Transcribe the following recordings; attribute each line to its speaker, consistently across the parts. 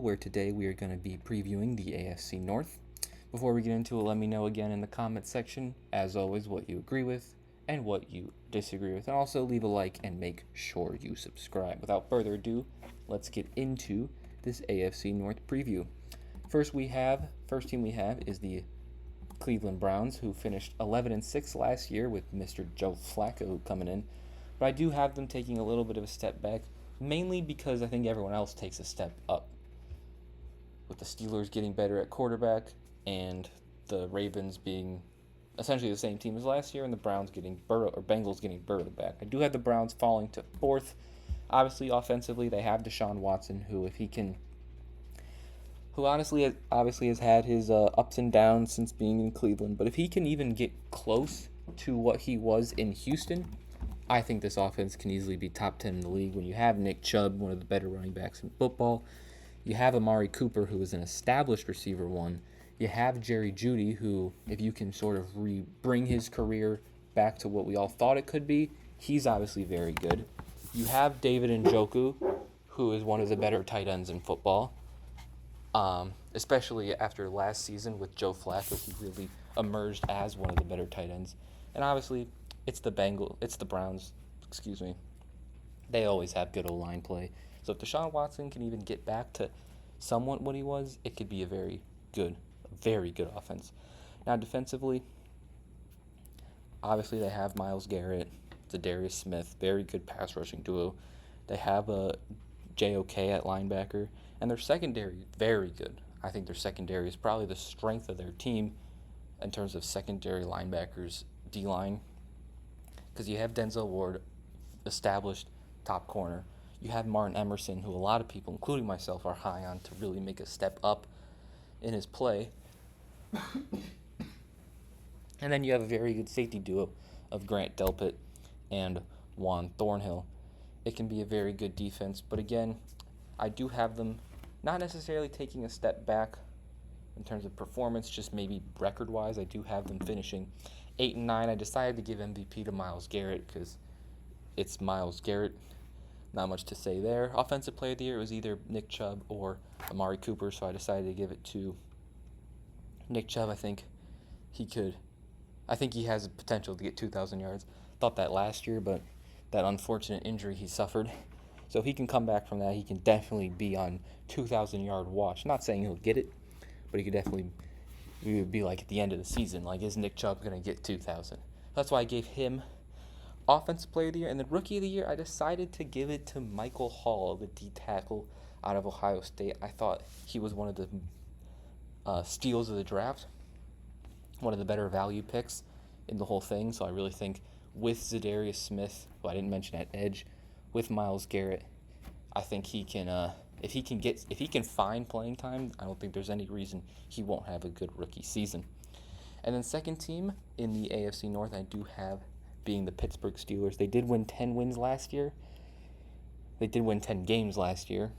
Speaker 1: where today we are going to be previewing the AFC North. Before we get into it, let me know again in the comment section, as always, what you agree with and what you disagree with. And also leave a like and make sure you subscribe. Without further ado, let's get into this AFC North preview. First team we have is the Cleveland Browns, who finished 11-6 last year with Mr. Joe Flacco coming in. But I do have them taking a little bit of a step back, mainly because I think everyone else takes a step up, with the Steelers getting better at quarterback and the Ravens being essentially the same team as last year, and the Bengals getting Burrow back. I do have the Browns falling to fourth. Obviously, offensively, they have Deshaun Watson, who obviously has had his ups and downs since being in Cleveland. But if he can even get close to what he was in Houston, I think this offense can easily be top 10 in the league. When you have Nick Chubb, one of the better running backs in football, you have Amari Cooper, who is an established receiver one. You have Jerry Jeudy, who, if you can sort of bring his career back to what we all thought it could be, he's obviously very good. You have David Njoku, who is one of the better tight ends in football. Especially after last season with Joe Flacco, he really emerged as one of the better tight ends. And obviously, it's the Browns, They always have good O-line play. So if Deshaun Watson can even get back to somewhat what he was, it could be a very good offense. Now defensively, obviously they have Myles Garrett, Zadarius Smith, very good pass rushing duo. They have a JOK at linebacker, and their secondary very good. I think their secondary is probably the strength of their team in terms of secondary linebackers, D-line, because you have Denzel Ward, established top corner. You have Martin Emerson, who a lot of people, including myself, are high on to really make a step up in his play. And then you have a very good safety duo of Grant Delpit and Juan Thornhill. It can be a very good defense, but again, I do have them not necessarily taking a step back in terms of performance, just maybe record-wise. I do have them finishing 8-9. I decided to give MVP to Myles Garrett because it's Myles Garrett. Not much to say there. Offensive Player of the Year was either Nick Chubb or Amari Cooper, so I decided to give it to Nick Chubb. I think he has the potential to get 2,000 yards. Thought that last year, but that unfortunate injury he suffered. So if he can come back from that, he can definitely be on 2,000-yard watch. Not saying he'll get it, but we would be like at the end of the season, like, is Nick Chubb going to get 2,000? That's why I gave him Offensive Player of the Year. And then Rookie of the Year, I decided to give it to Michael Hall, the D tackle out of Ohio State. I thought he was one of the steals of the draft, one of the better value picks in the whole thing. So I really think with Zadarius Smith, who I didn't mention at edge, with Myles Garrett, I think he can if he can find playing time, I don't think there's any reason he won't have a good rookie season. And then second team in the AFC North, I do have being the Pittsburgh Steelers. They did win 10 wins last year. They did win 10 games last year.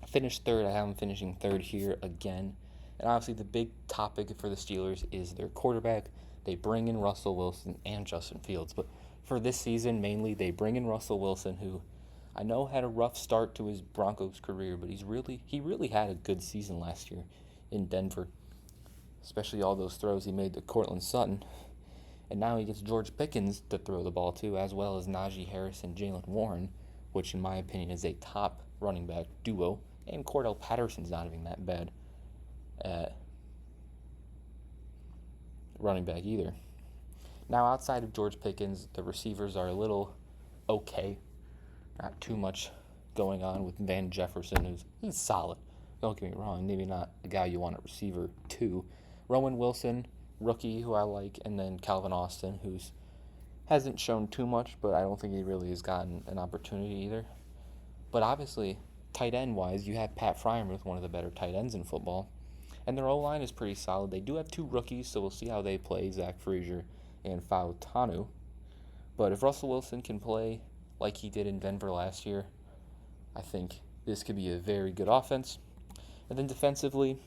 Speaker 1: Finished third. I have them finishing third here again. And obviously the big topic for the Steelers is their quarterback. They bring in Russell Wilson and Justin Fields. But for this season, mainly, they bring in Russell Wilson, who I know had a rough start to his Broncos career, but he really had a good season last year in Denver, especially all those throws he made to Cortland Sutton. And now he gets George Pickens to throw the ball to, as well as Najee Harris and Jalen Warren, which in my opinion is a top running back duo. And Cordell Patterson's not even that bad at running back either. Now, outside of George Pickens, the receivers are a little okay. Not too much going on with Van Jefferson, he's solid. Don't get me wrong, maybe not a guy you want at receiver two. Rowan Wilson, rookie, who I like, and then Calvin Austin, who hasn't shown too much, but I don't think he really has gotten an opportunity either. But obviously, tight end-wise, you have Pat Freiermuth, one of the better tight ends in football. And their O-line is pretty solid. They do have two rookies, so we'll see how they play, Zach Frazier and Fautanu. But if Russell Wilson can play like he did in Denver last year, I think this could be a very good offense. And then defensively,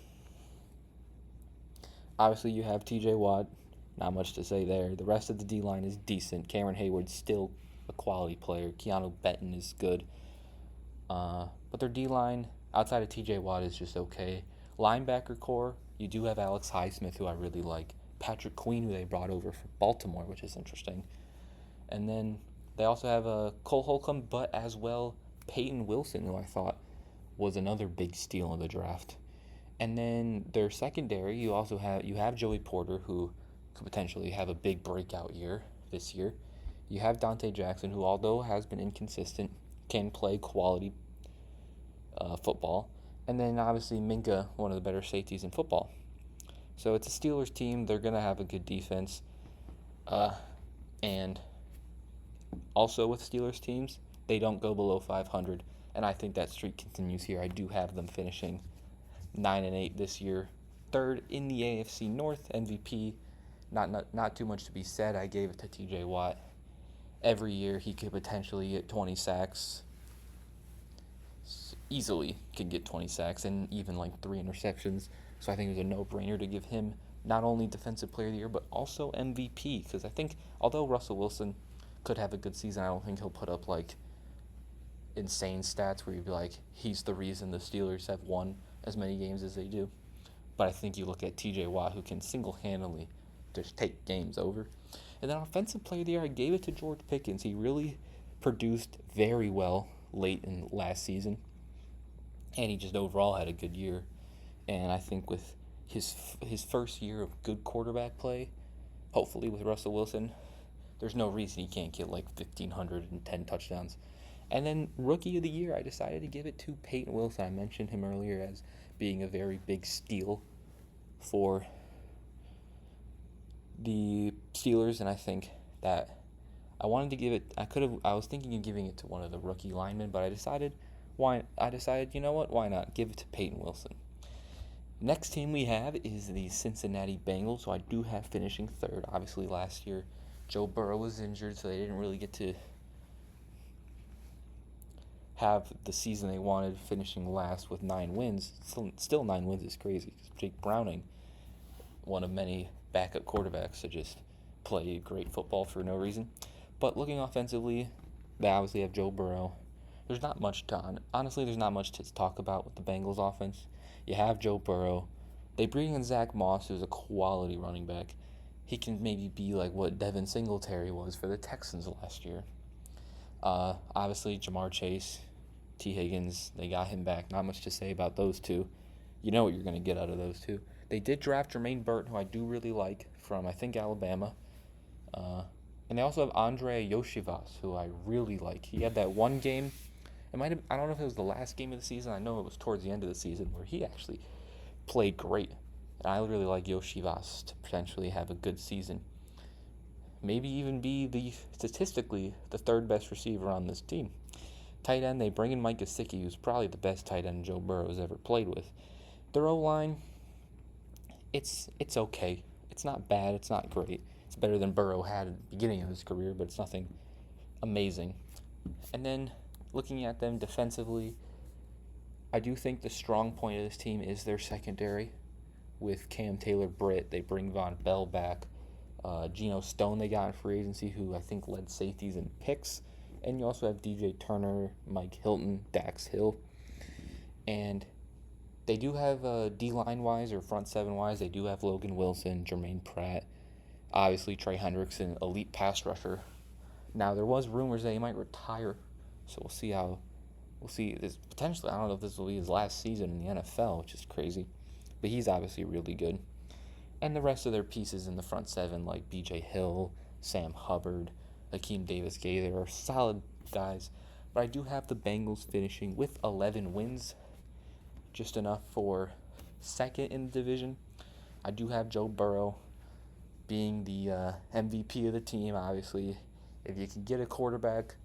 Speaker 1: obviously you have TJ Watt. Not much to say there. The rest of the D-line is decent. Cameron Hayward's still a quality player. Keanu Benton is good. But their D-line, outside of TJ Watt is just okay. Linebacker core, you do have Alex Highsmith, who I really like. Patrick Queen, who they brought over from Baltimore, which is interesting. And then they also have Cole Holcomb, but as well Peyton Wilson, who I thought was another big steal in the draft. And then their secondary, you have Joey Porter, who could potentially have a big breakout year this year. You have Dante Jackson, who although has been inconsistent, can play quality football. And then obviously Minka, one of the better safeties in football. So it's a Steelers team. They're going to have a good defense. And also with Steelers teams, they don't go below 500. And I think that streak continues here. I do have them finishing 9-8 this year. Third in the AFC North, MVP. Not too much to be said. I gave it to TJ Watt. Every year he could potentially get 20 sacks. Easily could get 20 sacks and even like 3 interceptions. So I think it was a no-brainer to give him not only Defensive Player of the Year, but also MVP. Because I think although Russell Wilson could have a good season, I don't think he'll put up like insane stats where you'd be like, he's the reason the Steelers have won as many games as they do. But I think you look at TJ Watt, who can single-handedly just take games over. And then Offensive Player of the Year, I gave it to George Pickens. He really produced very well late in last season. And he just overall had a good year. And I think with his first year of good quarterback play, hopefully with Russell Wilson, there's no reason he can't get like 1,510 touchdowns. And then Rookie of the Year, I decided to give it to Peyton Wilson. I mentioned him earlier as being a very big steal for the Steelers, and I think that I wanted to give it. I was thinking of giving it to one of the rookie linemen, but I decided, you know what? Why not give it to Peyton Wilson? Next team we have is the Cincinnati Bengals, so I do have finishing third. Obviously, last year Joe Burrow was injured, so they didn't really get to have the season they wanted, finishing last with 9 wins. Still 9 wins is crazy. Jake Browning, one of many backup quarterbacks to just play great football for no reason. But looking offensively, they obviously have Joe Burrow. There's not much there's not much to talk about with the Bengals offense. You have Joe Burrow. They bring in Zach Moss, who's a quality running back. He can maybe be like what Devin Singletary was for the Texans last year. Obviously, Jamar Chase, T. Higgins, they got him back. Not much to say about those two. You know what you're going to get out of those two. They did draft Jermaine Burton, who I do really like, from, I think, Alabama. And they also have Andre Yoshivas, who I really like. He had that one game. I don't know if it was the last game of the season. I know it was towards the end of the season where he actually played great. And I really like Yoshivas to potentially have a good season. Maybe even be statistically the third best receiver on this team. Tight end, they bring in Mike Gesicki, who's probably the best tight end Joe Burrow has ever played with. Their O-line, it's okay. It's not bad. It's not great. It's better than Burrow had at the beginning of his career, but it's nothing amazing. And then looking at them defensively, I do think the strong point of this team is their secondary. With Cam Taylor-Britt, they bring Von Bell back. Geno Stone they got in free agency, who I think led safeties in picks. And you also have DJ Turner, Mike Hilton, Dax Hill. And they do have D-line-wise or front seven-wise, they do have Logan Wilson, Jermaine Pratt, obviously Trey Hendrickson, elite pass rusher. Now, there was rumors that he might retire, so we'll see this potentially. I don't know if this will be his last season in the NFL, which is crazy. But he's obviously really good. And the rest of their pieces in the front seven, like B.J. Hill, Sam Hubbard, Hakeem Davis-Gaither, are solid guys. But I do have the Bengals finishing with 11 wins, just enough for second in the division. I do have Joe Burrow being the MVP of the team, obviously. If you can get a quarterback,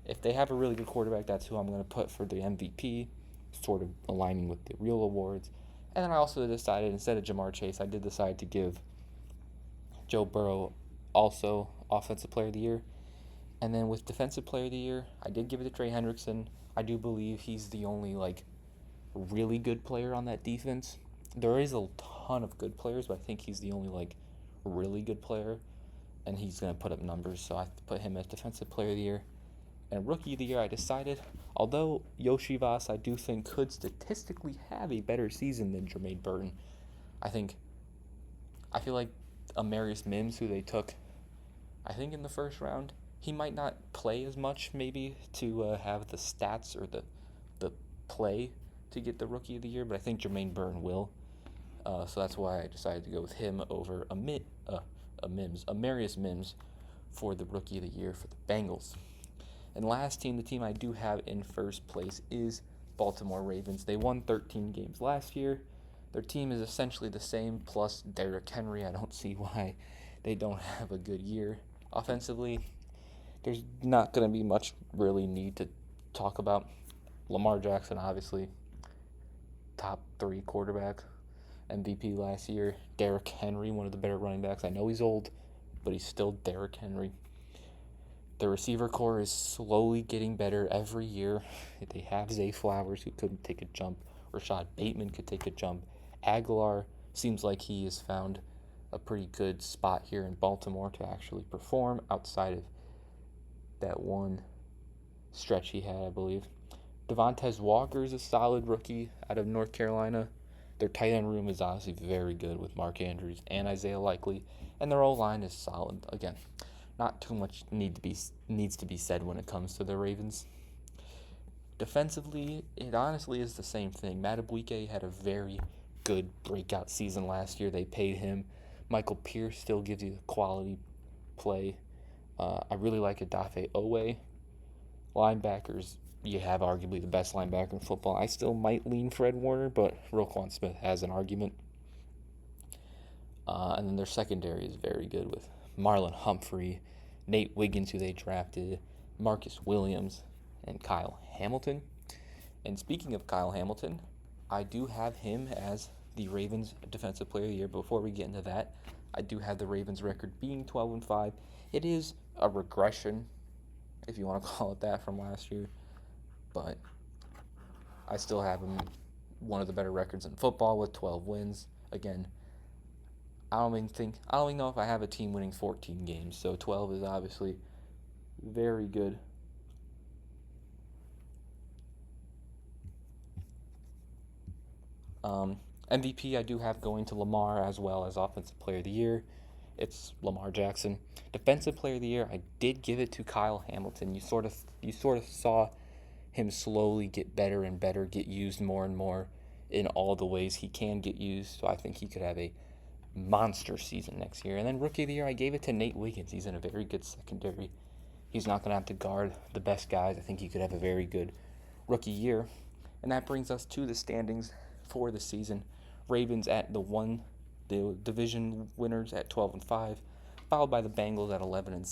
Speaker 1: if they have a really good quarterback, that's who I'm going to put for the MVP, sort of aligning with the real awards. And then I also decided, instead of Jamar Chase, I did decide to give Joe Burrow also Offensive Player of the Year. And then with Defensive Player of the Year, I did give it to Trey Hendrickson. I do believe he's the only, really good player on that defense. There is a ton of good players, but I think he's the only, really good player. And he's going to put up numbers, so I put him as Defensive Player of the Year. And Rookie of the Year, I decided, although Yoshi Voss I do think could statistically have a better season than Jermaine Burton, I feel like Amarius Mims, who they took, I think in the first round, he might not play as much maybe to have the stats or the play to get the Rookie of the Year, but I think Jermaine Burton will. So that's why I decided to go with him over Amarius Mims for the Rookie of the Year for the Bengals. And last team, the team I do have in first place is Baltimore Ravens. They won 13 games last year. Their team is essentially the same, plus Derrick Henry. I don't see why they don't have a good year. Offensively, there's not going to be much really need to talk about. Lamar Jackson, obviously, top 3 quarterback, MVP last year. Derrick Henry, one of the better running backs. I know he's old, but he's still Derrick Henry. The receiver core is slowly getting better every year. They have Zay Flowers, who couldn't take a jump. Rashad Bateman could take a jump. Aguilar seems like he has found a pretty good spot here in Baltimore to actually perform outside of that one stretch he had, I believe. Devontae Walker is a solid rookie out of North Carolina. Their tight end room is honestly very good with Mark Andrews and Isaiah Likely, and their O-line is solid. Again, not too much needs to be said when it comes to the Ravens. Defensively, it honestly is the same thing. Madubuike had a very good breakout season last year. They paid him. Michael Pierce still gives you quality play. I really like Odafe Owe. Linebackers, you have arguably the best linebacker in football. I still might lean Fred Warner, but Roquan Smith has an argument. And then their secondary is very good with Marlon Humphrey, Nate Wiggins, who they drafted, Marcus Williams, and Kyle Hamilton. And speaking of Kyle Hamilton, I do have him as the Ravens Defensive Player of the Year. Before we get into that, I do have the Ravens record being 12-5. It is a regression, if you want to call it that, from last year, but I still have him one of the better records in football with 12 wins. Again, I don't even know if I have a team winning 14 games, so 12 is obviously very good. MVP I do have going to Lamar as well as Offensive Player of the Year. It's Lamar Jackson. Defensive Player of the Year, I did give it to Kyle Hamilton. You sort of saw him slowly get better and better, get used more and more in all the ways he can get used. So I think he could have a monster season next year. And then Rookie of the Year, I gave it to Nate Wiggins. He's in a very good secondary. He's not going to have to guard the best guys. I think he could have a very good rookie year. And that brings us to the standings for the season. Ravens at the division winners at 12-5, followed by the Bengals at 11-6,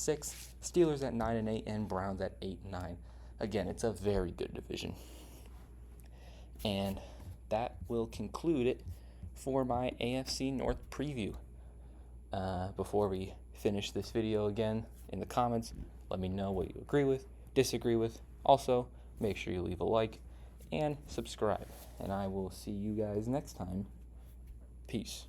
Speaker 1: Steelers at 9-8, and Browns at 8-9. Again, it's a very good division. And that will conclude it for my AFC North preview. Before we finish this video, again, in the comments, let me know what you agree with, disagree with. Also, make sure you leave a like and subscribe. And I will see you guys next time. Peace.